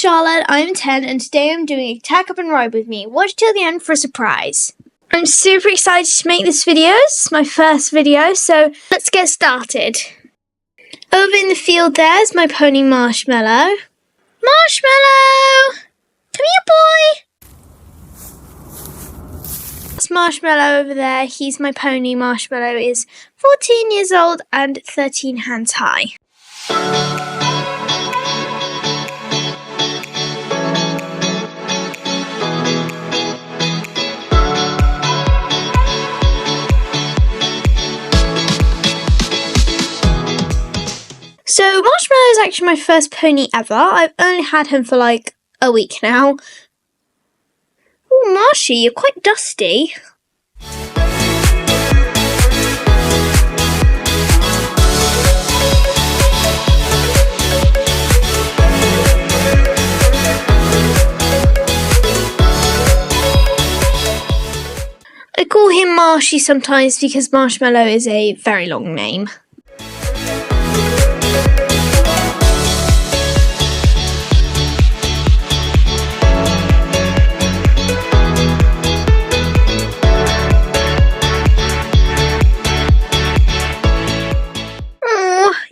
Charlotte, I'm 10 and today I'm doing a Tack Up and Ride with me. Watch till the end for a surprise. I'm super excited to make this video. It's my first video, so let's get started. Over in the field there's my pony Marshmallow. Marshmallow! Come here, boy! That's Marshmallow over there. He's my pony. Marshmallow is 14 years old and 13 hands high. So Marshmallow is actually my first pony ever. I've only had him for like a week now. Oh, Marshy, you're quite dusty. I call him Marshy sometimes because Marshmallow is a very long name.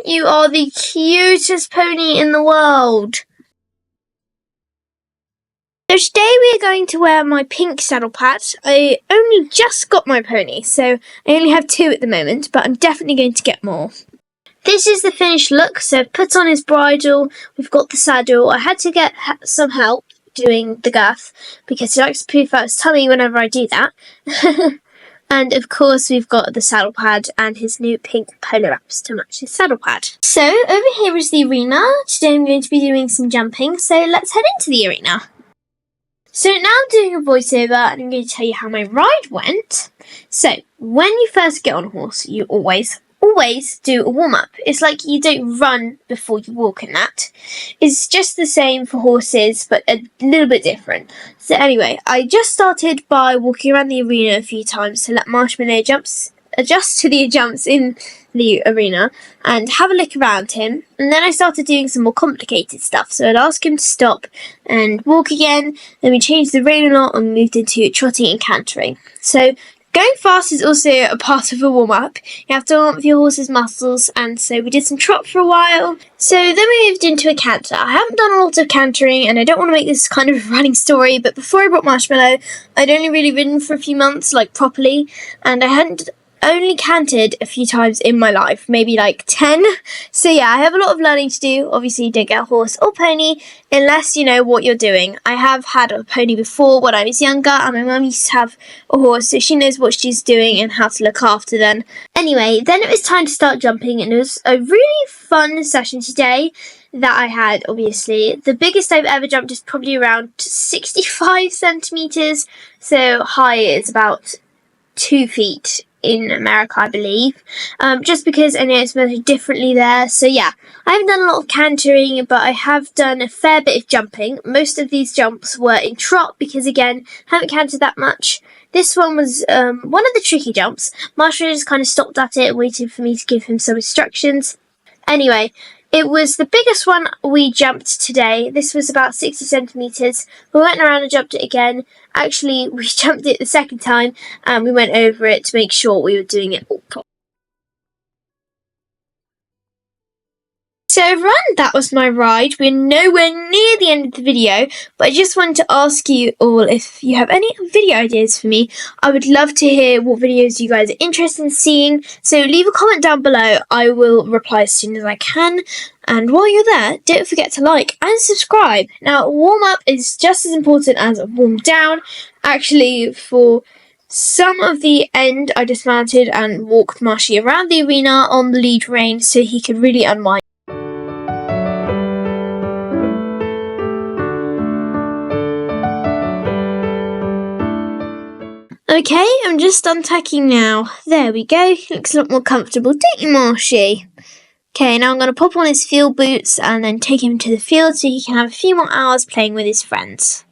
You are the cutest pony in the world. So today we are going to wear my pink saddle pad. I only just got my pony, so I only have 2 at the moment, but I'm definitely going to get more. This is the finished look, so I've put on his bridle, we've got the saddle. I had to get some help doing the girth because he likes to poof out his tummy whenever I do that. And of course we've got the saddle pad and his new pink polo wraps to match his saddle pad. So over here is the arena. Today I'm going to be doing some jumping, so let's head into the arena. So now I'm doing a voiceover and I'm going to tell you how my ride went. So when you first get on a horse, you always do a warm-up. It's like you don't run before you walk in that. It's just the same for horses, but a little bit different. So anyway, I just started by walking around the arena a few times to let Marshmallow adjust to the jumps in the arena and have a look around him. And then I started doing some more complicated stuff. So I'd ask him to stop and walk again. Then we changed the rein a lot and moved into trotting and cantering. So going fast is also a part of a warm-up. You have to warm up your horse's muscles, and so we did some trot for a while. So then we moved into a canter. I haven't done a lot of cantering, and I don't want to make this kind of a running story, but before I brought Marshmallow, I'd only really ridden for a few months, like properly, and I hadn't only cantered a few times in my life, maybe like 10. So yeah, I have a lot of learning to do. Obviously you don't get a horse or pony unless you know what you're doing. I have had a pony before when I was younger, and my mum used to have a horse, so she knows what she's doing and how to look after them. Anyway, then it was time to start jumping, and it was a really fun session today that I had. Obviously the biggest I've ever jumped is probably around 65 centimeters, so high is about 2 feet in America, I believe, just because I know it's measured differently there. So yeah, I haven't done a lot of cantering, but I have done a fair bit of jumping. Most of these jumps were in trot because, again, haven't cantered that much. This one was one of the tricky jumps. Marshall just kind of stopped at it, waiting for me to give him some instructions. Anyway, it was the biggest one we jumped today. This was about 60 centimetres. We went around and jumped it again. Actually, we jumped it the second time and we went over it to make sure we were doing it all properly. So everyone, that was my ride. We're nowhere near the end of the video, but I just wanted to ask you all if you have any video ideas for me. I would love to hear what videos you guys are interested in seeing, so leave a comment down below. I will reply as soon as I can. And while you're there, don't forget to like and subscribe. Now, warm up is just as important as warm down. Actually, for some of the end, I dismounted and walked Marshy around the arena on the lead rein so he could really unwind. Okay, I'm just untacking now. There we go. Looks a lot more comfortable, don't you, Marshy? Okay, now I'm going to pop on his field boots and then take him to the field so he can have a few more hours playing with his friends.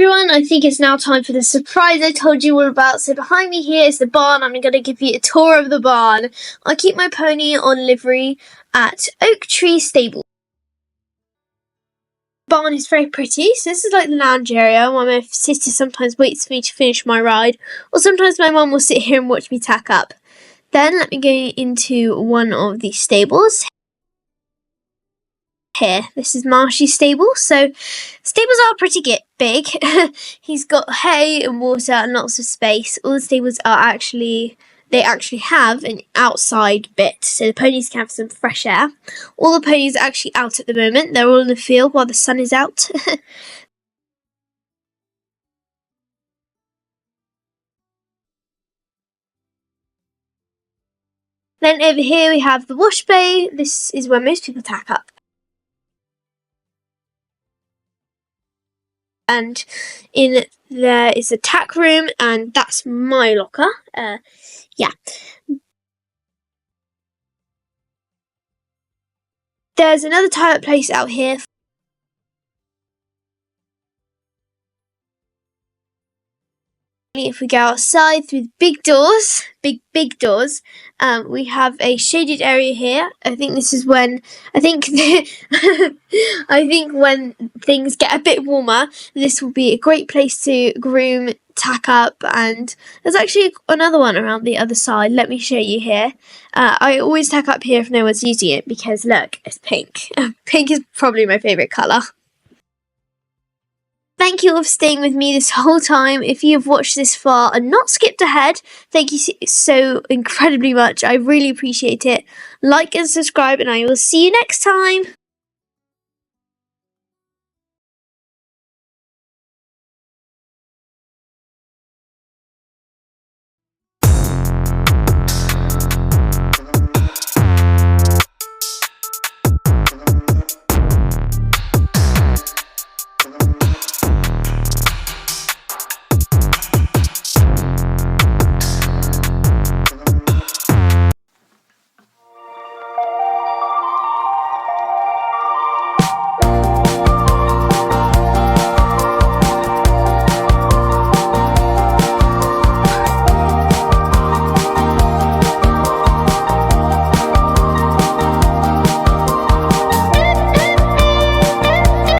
everyone, I think it's now time for the surprise I told you all about. So behind me here is the barn. I'm going to give you a tour of the barn. I keep my pony on livery at Oak Tree Stable. The barn is very pretty. So this is like the lounge area where my sister sometimes waits for me to finish my ride, or sometimes my mum will sit here and watch me tack up. Then let me go into one of the stables. Here, this is Marshy's stable. So stables are pretty big. He's got hay and water and lots of space. All the stables are they actually have an outside bit, so the ponies can have some fresh air. All the ponies are actually out at the moment. They're all in the field while the sun is out. Then over here we have the wash bay. This is where most people tack up. And in there is a tack room, and that's my locker. Yeah. There's another tie-up place out here. If we go outside through the big doors, big doors, we have a shaded area here. I think this is when I think when things get a bit warmer, this will be a great place to groom, tack up, and there's actually another one around the other side. Let me show you here. I always tack up here if no one's using it because look, it's pink. Pink is probably my favourite colour. Thank you all for staying with me this whole time. If you have watched this far and not skipped ahead, thank you so incredibly much. I really appreciate it. Like and subscribe, and I will see you next time.